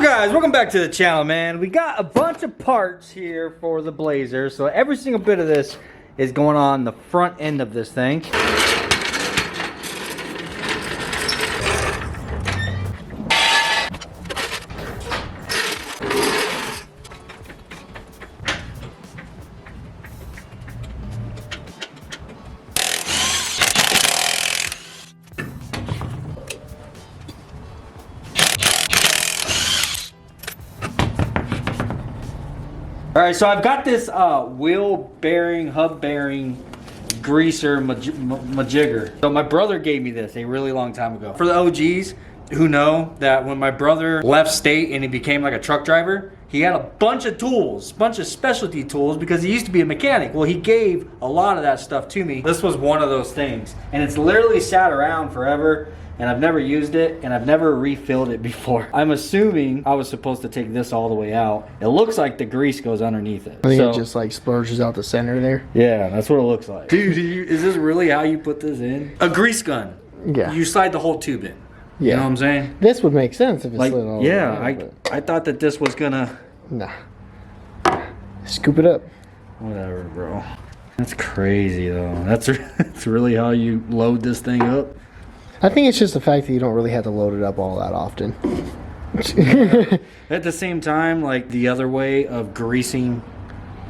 up, guys? Welcome back to the channel, man. We got a bunch of parts here for the Blazer. So every single bit of this is going on the front end of this thing. All right, so I've got this wheel bearing, hub bearing, greaser majigger. So my brother gave me this a really long time ago. For the OGs who know that when my brother left state and he became like a truck driver, he had a bunch of tools, bunch of specialty tools because he used to be a mechanic. Well, he gave a lot of that stuff to me. This was one of those things. And it's literally sat around forever. And I've never used it, and I've never refilled it before. I'm assuming I was supposed to take this all the way out. It looks like the grease goes underneath it. I think it just like splurges out the center there. Yeah, that's what it looks like. Dude, is this really how you put this in? A grease gun. Yeah. You slide the whole tube in. Yeah. You know what I'm saying? This would make sense if it's like, slid all yeah, the way, I thought that this was gonna... Nah. Scoop it up. Whatever, bro. That's crazy, though. That's really how you load this thing up? I think it's just the fact that you don't really have to load it up all that often. At the same time, like the other way of greasing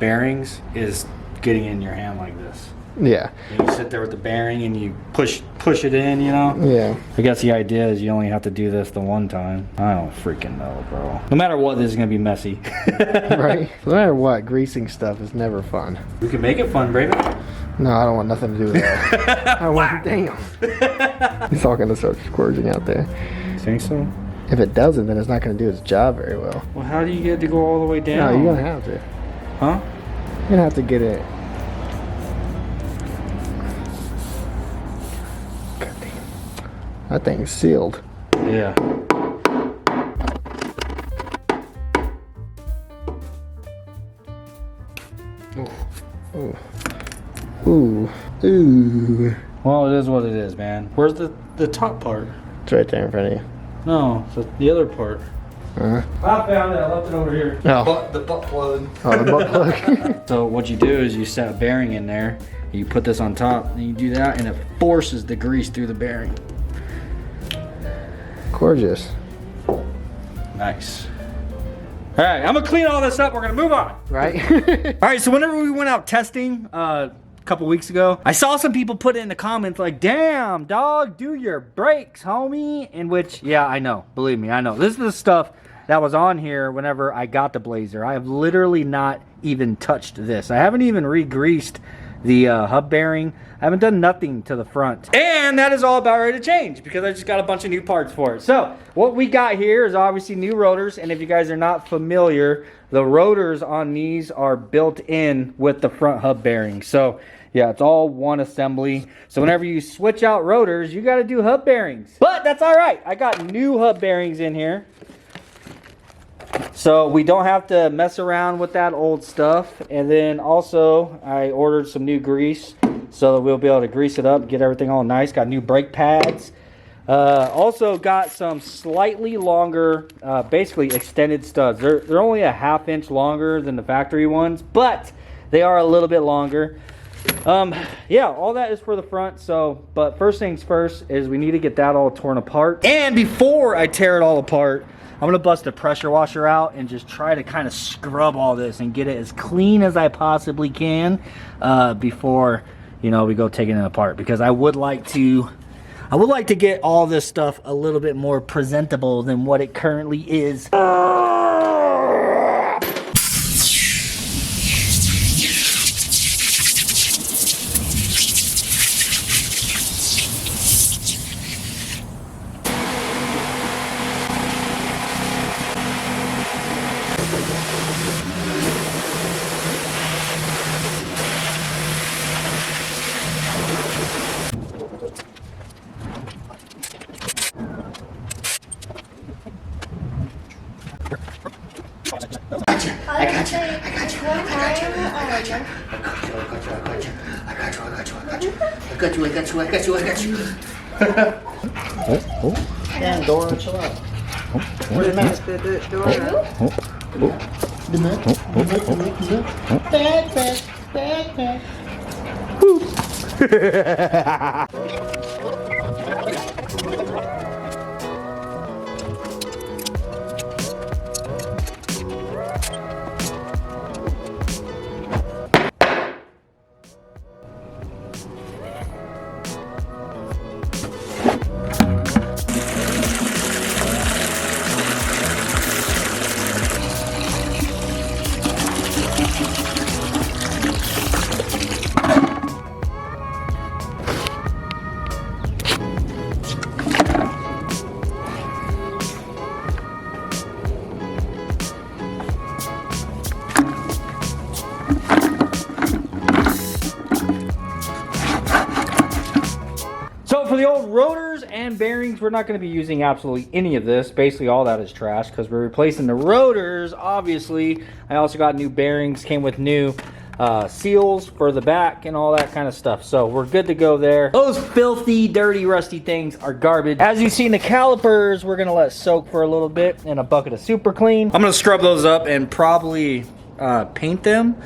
bearings is getting in your hand like this. Yeah. And you sit there with the bearing and you push it in, you know? Yeah. I guess the idea is you only have to do this the one time. I don't freaking know, bro. No matter what, this is gonna be messy. Right? No matter what, greasing stuff is never fun. We can make it fun, Bravus. No, I don't want nothing to do with that. I want, damn. It's all gonna start squirting out there. You think so? If it doesn't, then it's not gonna do its job very well. Well, how do you get it to go all the way down? No, you're gonna have to. Huh? You're gonna have to get it. God damn. That thing's sealed. Yeah. Ooh. Ooh. Ooh. Well, it is what it is, man. Where's the top part? It's right there in front of you. No, it's the other part. Uh-huh. I found it. I left it over here. Oh. The butt plug. Oh, the butt plug. So what you do is you set a bearing in there. You put this on top, and you do that, and it forces the grease through the bearing. Gorgeous. Nice. All right, I'm gonna clean all this up. We're gonna move on. Right? All right, so whenever we went out testing a couple weeks ago, I saw some people put it in the comments like, damn, dog, do your brakes, homie. In which, yeah, I know. Believe me, I know. This is the stuff that was on here whenever I got the Blazer. I have literally not even touched this. I haven't even re-greased the hub bearing. I haven't done nothing to the front. And that is all about ready to change because I just got a bunch of new parts for it. So what we got here is obviously new rotors. And if you guys are not familiar, the rotors on these are built in with the front hub bearing. So yeah, it's all one assembly. So whenever you switch out rotors, you got to do hub bearings. But that's all right. I got new hub bearings in here. So we don't have to mess around with that old stuff. And then also I ordered some new grease so that we'll be able to grease it up, get everything all nice. Got new brake pads. Also got some slightly longer, basically extended studs. They're only a ½ inch longer than the factory ones, but they are a little bit longer. Yeah, all that is for the front. So, but first things first is we need to get that all torn apart. And before I tear it all apart, I'm gonna bust a pressure washer out and just try to kind of scrub all this and get it as clean as I possibly can before, you know, we go taking it apart, because I would like to get all this stuff a little bit more presentable than what it currently is. I got you. Oh. Damn, Dora, chill out. Wait a minute, the So for the old rotors and bearings, we're not going to be using absolutely any of this. Basically all that is trash because we're replacing the rotors. Obviously, I also got new bearings, came with new seals for the back and all that kind of stuff. So we're good to go there. Those filthy, dirty, rusty things are garbage. As you see in the calipers, we're going to let soak for a little bit in a bucket of super clean. I'm going to scrub those up and probably paint them.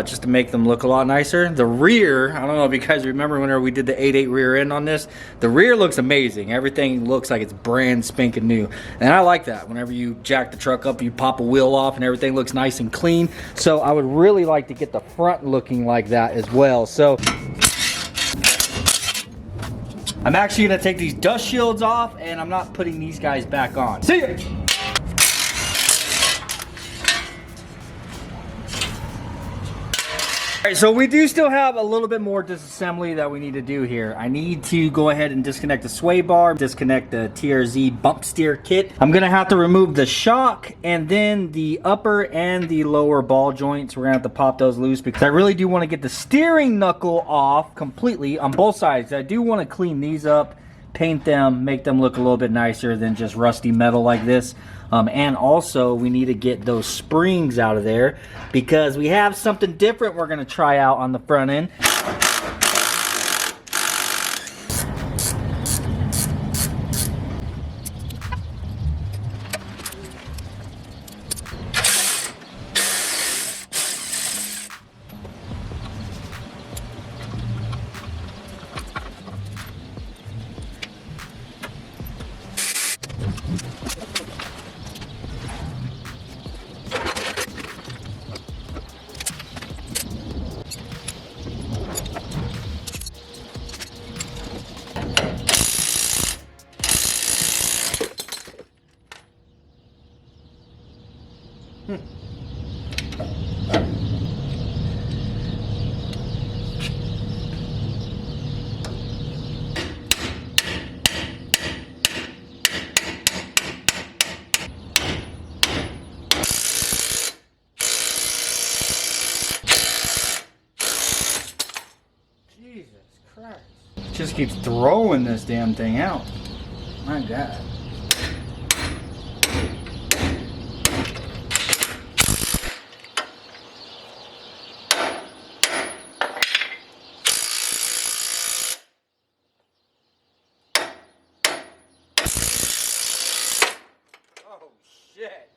Just to make them look a lot nicer. The rear, I don't know if you guys remember whenever we did the 8.8 rear end on this, the rear looks amazing. Everything looks like it's brand spanking new. And I like that. Whenever you jack the truck up, you pop a wheel off and everything looks nice and clean. So I would really like to get the front looking like that as well. So I'm actually gonna take these dust shields off and I'm not putting these guys back on. See ya! Alright, so we do still have a little bit more disassembly that we need to do here. I need to go ahead and disconnect the sway bar, disconnect the TRZ bump steer kit. I'm gonna have to remove the shock and then the upper and the lower ball joints. We're gonna have to pop those loose because I really do want to get the steering knuckle off completely on both sides. I do want to clean these up, paint them, make them look a little bit nicer than just rusty metal like this. And also we need to get those springs out of there because we have something different we're going to try out on the front end. Just keeps throwing this damn thing out. My God. Oh shit.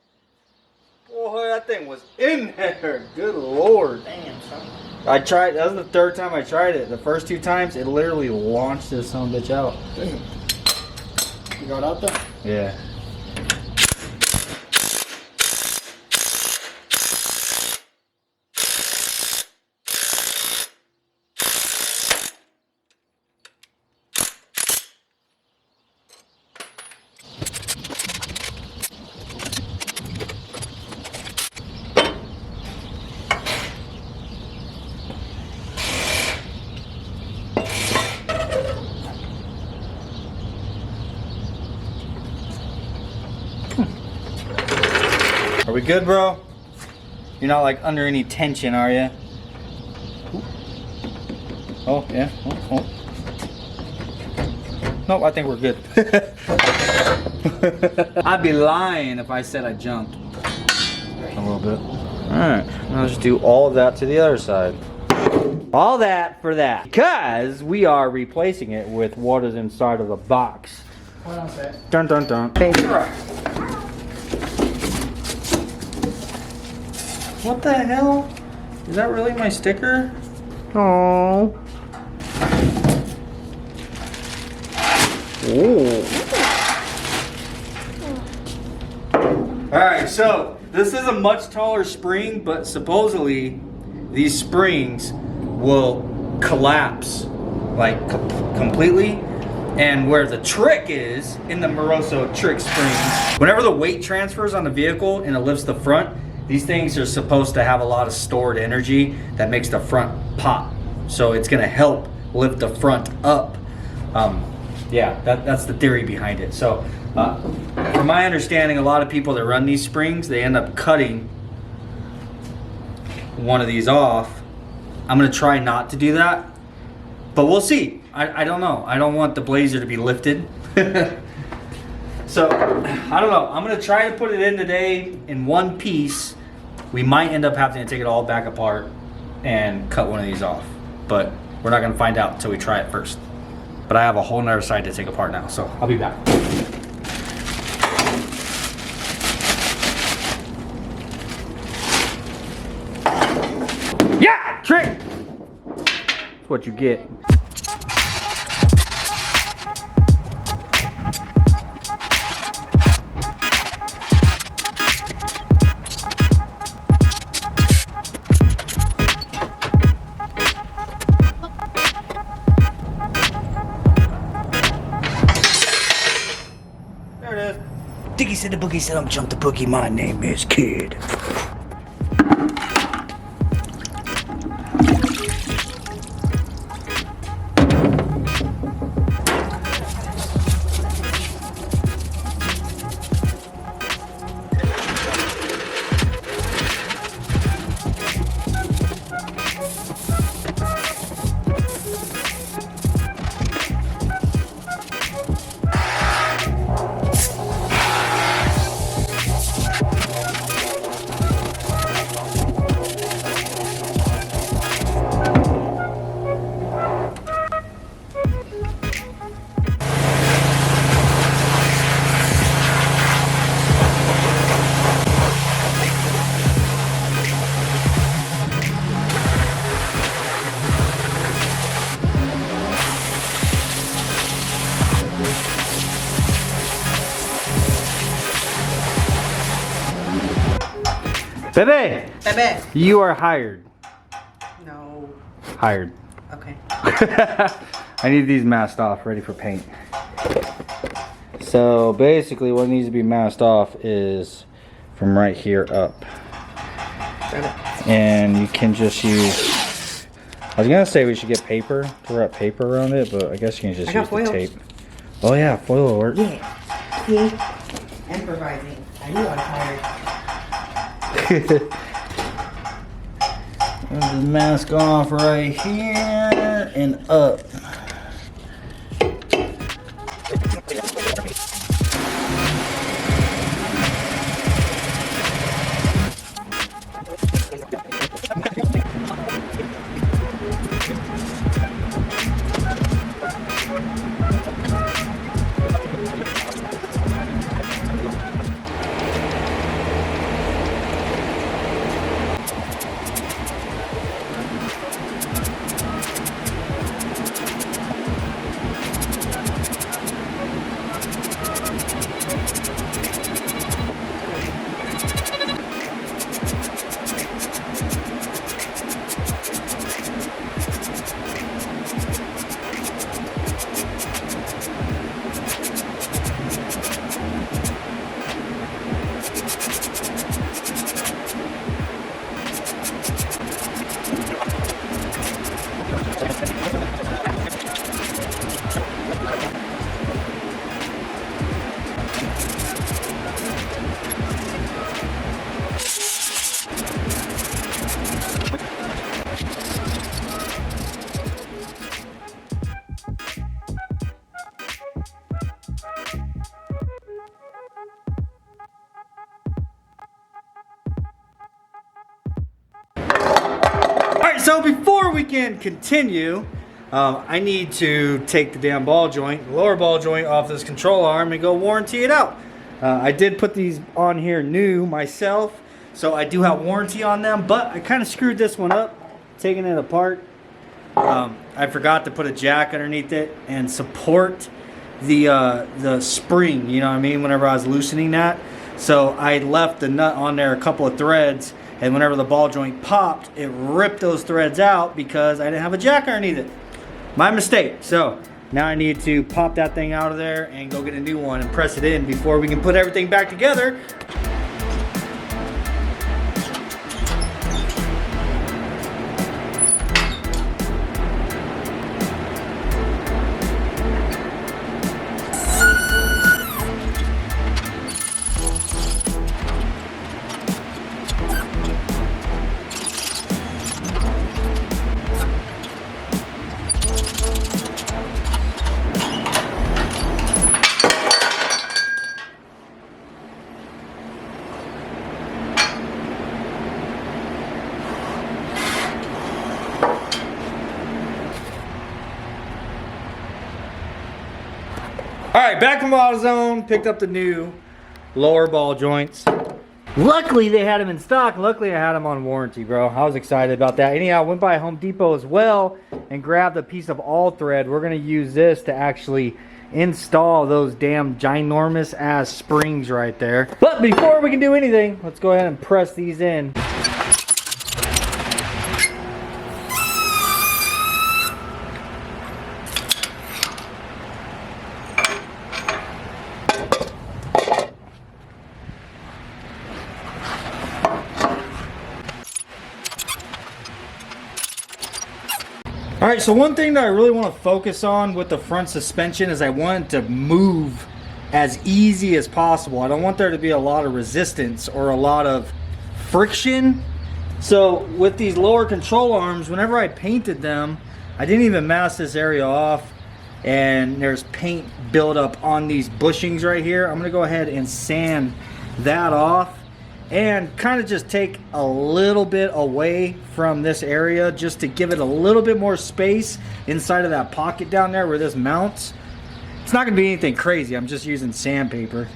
Boy, that thing was in there. Good Lord. Damn, son. I tried, that was the third time I tried it. The first two times, it literally launched this son of a bitch out. Damn. You got out there? Yeah. Are we good, bro? You're not like under any tension, are you? Oh, yeah. Oh. Nope, I think we're good. I'd be lying if I said I jumped a little bit. Alright, now just do all of that to the other side. All that for that. Because we are replacing it with what is inside of the box. Hold on a sec. Dun dun dun. Thank you. What the hell? Is that really my sticker? Oh. Alright, so this is a much taller spring, but supposedly these springs will collapse like completely. And where the trick is in the Moroso trick springs, whenever the weight transfers on the vehicle and it lifts the front, these things are supposed to have a lot of stored energy that makes the front pop. So it's gonna help lift the front up. Yeah, that's the theory behind it. So from my understanding, a lot of people that run these springs, they end up cutting one of these off. I'm gonna try not to do that, but we'll see. I don't know. I don't want the Blazer to be lifted. So, I don't know. I'm going to try to put it in today in one piece. We might end up having to take it all back apart and cut one of these off. But we're not going to find out until we try it first. But I have a whole nother side to take apart now, so I'll be back. Yeah! Trick! That's what you get. Diggy said the boogie said I'm Jump the Boogie. My name is Kid. Bebe! Bebe. You are hired. No. Hired. Okay. I need these masked off, ready for paint. So basically what needs to be masked off is from right here up. And you can just use, I was gonna say we should get paper, to wrap paper around it, but I guess you can just use the tape. Oh yeah, foil will work. Yeah. See? Improvising. I knew I was tired. The mask off right here and up. So before we can continue, I need to take the damn ball joint, the lower ball joint off this control arm and go warranty it out. I did put these on here new myself, So I do have warranty on them, but I kind of screwed this one up, taking it apart. I forgot to put a jack underneath it and support the spring, you know what I mean, whenever I was loosening that. So I left the nut on there, a couple of threads, and whenever the ball joint popped, it ripped those threads out because I didn't have a jack underneath it. My mistake. So now I need to pop that thing out of there and go get a new one and press it in before we can put everything back together. Alright, back from AutoZone, picked up the new lower ball joints. Luckily they had them in stock. Luckily I had them on warranty, bro. I was excited about that. Anyhow, I went by Home Depot as well and grabbed a piece of all thread. We're going to use this to actually install those damn ginormous ass springs right there. But before we can do anything, let's go ahead and press these in. Alright, so one thing that I really want to focus on with the front suspension is I want it to move as easy as possible. I don't want there to be a lot of resistance or a lot of friction. So with these lower control arms, whenever I painted them, I didn't even mask this area off, and there's paint buildup on these bushings right here. I'm going to go ahead and sand that off and kind of just take a little bit away from this area just to give it a little bit more space inside of that pocket down there where this mounts. It's not going to be anything crazy. I'm just using sandpaper.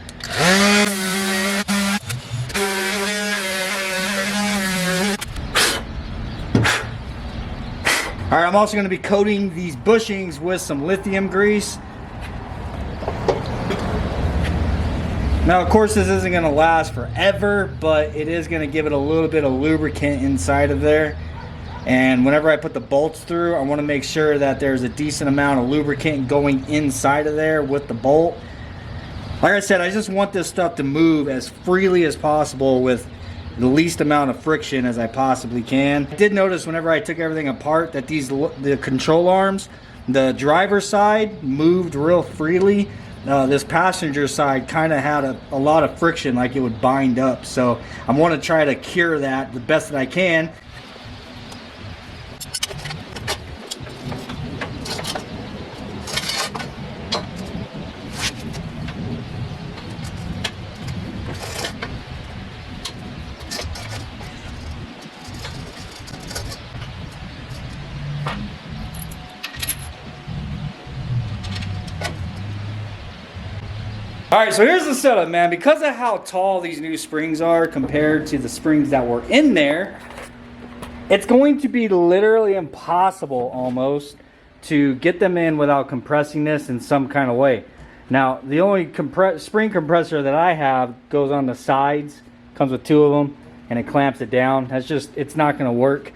Alright, I'm also going to be coating these bushings with some lithium grease. Now, of course, this isn't going to last forever, but it is going to give it a little bit of lubricant inside of there. And whenever I put the bolts through, I want to make sure that there's a decent amount of lubricant going inside of there with the bolt. Like I said, I just want this stuff to move as freely as possible with the least amount of friction as I possibly can. I did notice whenever I took everything apart that the control arms, the driver's side moved real freely. This passenger side kind of had a lot of friction, like it would bind up. So I want to try to cure that the best that I can. Alright, so here's the setup, man. Because of how tall these new springs are compared to the springs that were in there, it's going to be literally impossible almost to get them in without compressing this in some kind of way. Now, the only spring compressor that I have goes on the sides, comes with 2 of them, and it clamps it down. That's just, it's not going to work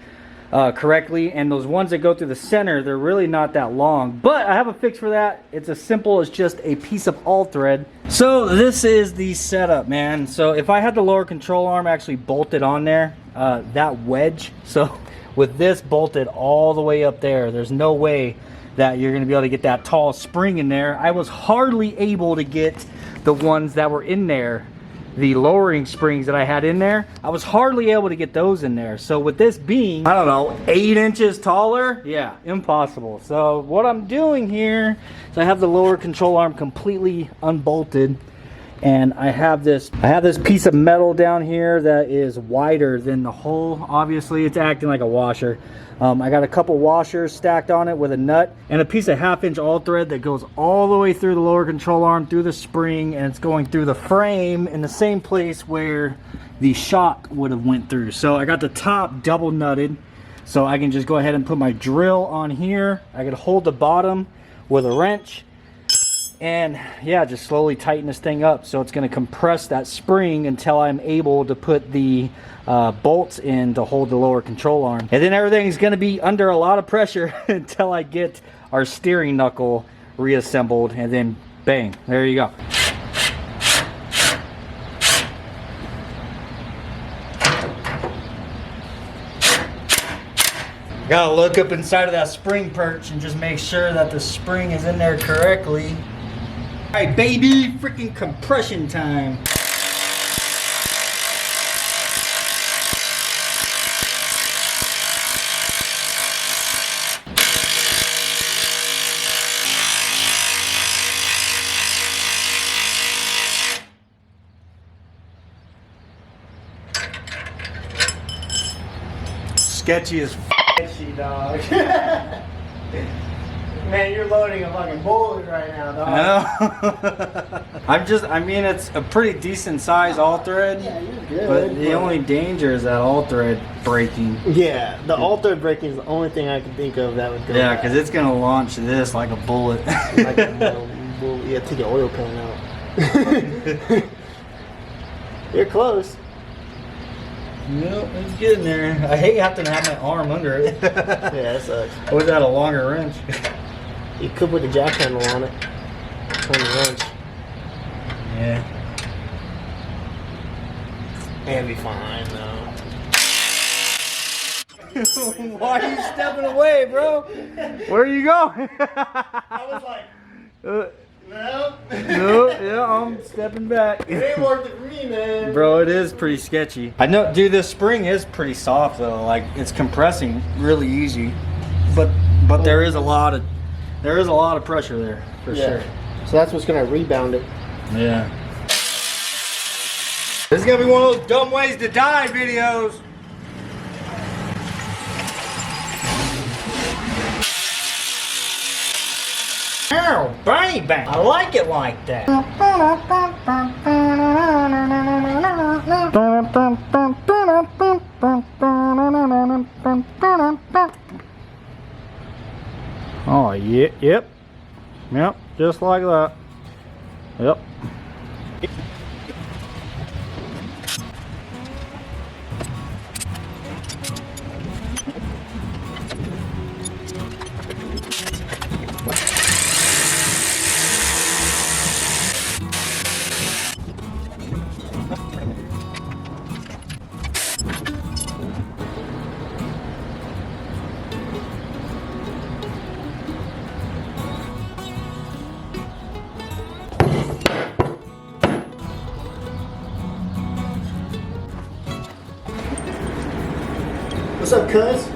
correctly. And those ones that go through the center, they're really not that long. But I have a fix for that. It's as simple as just a piece of all thread. So this is the setup, man. So if I had the lower control arm actually bolted on there, that wedge, so with this bolted all the way up there, there's no way that you're going to be able to get that tall spring in there. I was hardly able to get the ones that were in there, the lowering springs that I had in there. I was hardly able to get those in there. So with this being, I don't know, 8 inches taller, yeah, impossible. So what I'm doing here is I have the lower control arm completely unbolted, And I have this piece of metal down here that is wider than the hole. Obviously, it's acting like a washer. I got a couple washers stacked on it with a nut and a piece of 1/2-inch all thread that goes all the way through the lower control arm, through the spring, and it's going through the frame in the same place where the shock would have went through. So I got the top double nutted, so I can just go ahead and put my drill on here. I can hold the bottom with a wrench, and yeah, just slowly tighten this thing up. So it's going to compress that spring until I'm able to put the bolts in to hold the lower control arm. And then everything's going to be under a lot of pressure until I get our steering knuckle reassembled, and then bang, there you go. Gotta look up inside of that spring perch and just make sure that the spring is in there correctly. Alright, baby, freaking compression time. Sketchy as Sketchy, dog. Man, you're loading a fucking bullet right now, dog. I know. I mean, it's a pretty decent size all thread. Yeah, you're good. But the only danger is that all thread breaking. Yeah, the all thread breaking is the only thing I can think of that would go. Yeah, because it's gonna launch this like a bullet. Like a bullet. Yeah, take your oil pan out. You're close. Nope, it's getting there. I hate having to have my arm under it. Yeah, that sucks. I wish I had a longer wrench. You could put the jack handle on it. On the wrench. Yeah. And be fine though. Why are you stepping away, bro? Where are you going? I was like, no. No, yeah, I'm stepping back. It ain't working for me, man. Bro, it is pretty sketchy. I know, dude, this spring is pretty soft though. Like, it's compressing really easy, but there is a lot of pressure there for sure. So that's what's gonna rebound it. Yeah. This is gonna be one of those dumb ways to die videos. Oh, baby, I like it like that. Oh, yeah, yep, just like that. Yep. What's up, cuz?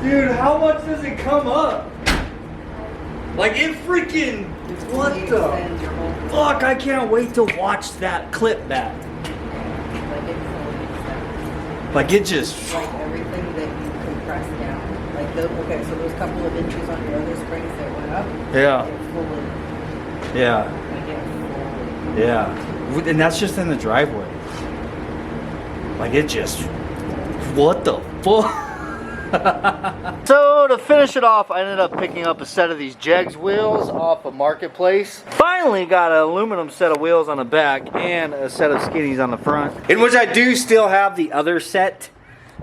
Dude, how much does it come up? Like it freaking, what the fuck? I can't wait to watch that clip back. Like it just. Like everything that you compress down. Like okay, so those couple of inches on your other springs that went up. Yeah. They're fully. Yeah. Yeah. And that's just in the driveway. Like it just. What the fuck? So to finish it off, I ended up picking up a set of these Jegs wheels off of Marketplace. Finally got an aluminum set of wheels on the back and a set of skinnies on the front. In which I do still have the other set.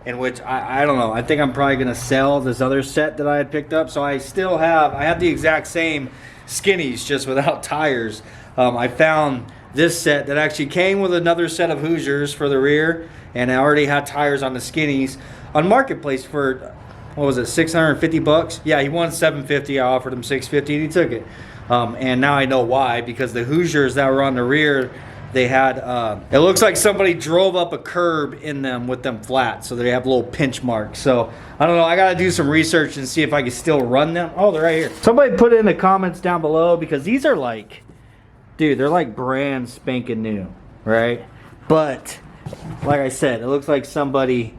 In which I don't know. I think I'm probably gonna sell this other set that I had picked up. So I still have. I have the exact same skinnies, just without tires. I found this set that actually came with another set of Hoosiers for the rear, and I already had tires on the skinnies on Marketplace for, what was it, 650 bucks? Yeah, he wanted 750. I offered him 650 and he took it. And now I know why, because the Hoosiers that were on the rear, they had, it looks like somebody drove up a curb in them with them flat, so they have little pinch marks. So I don't know, I gotta do some research and see if I can still run them. Oh, they're right here. Somebody put it in the comments down below, because these are like, dude, they're like brand spanking new, right? But like I said, it looks like somebody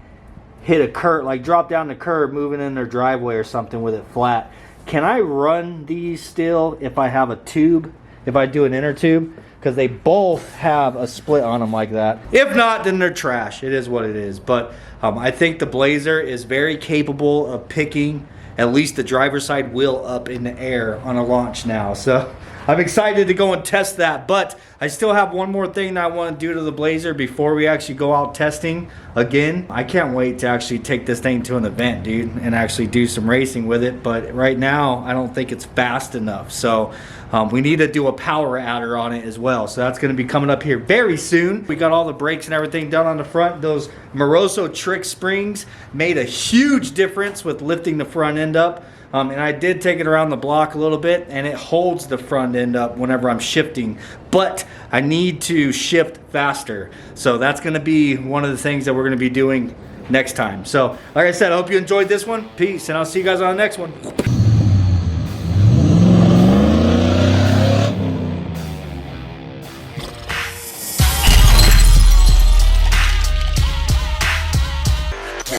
hit a curb, like dropped down the curb moving in their driveway or something with it flat. Can I run these still if I have a tube, if I do an inner tube? Because they both have a split on them like that. If not, then they're trash. It is what it is. But I think the Blazer is very capable of picking at least the driver's side wheel up in the air on a launch now. So I'm excited to go and test that, but I still have one more thing that I want to do to the Blazer before we actually go out testing again. I can't wait to actually take this thing to an event, dude, and actually do some racing with it. But right now, I don't think it's fast enough. So we need to do a power adder on it as well. So that's going to be coming up here very soon. We got all the brakes and everything done on the front. Those Moroso trick springs made a huge difference with lifting the front end up. And I did take it around the block a little bit, and it holds the front end up whenever I'm shifting. But I need to shift faster. So that's going to be one of the things that we're going to be doing next time. So like I said, I hope you enjoyed this one. Peace, and I'll see you guys on the next one.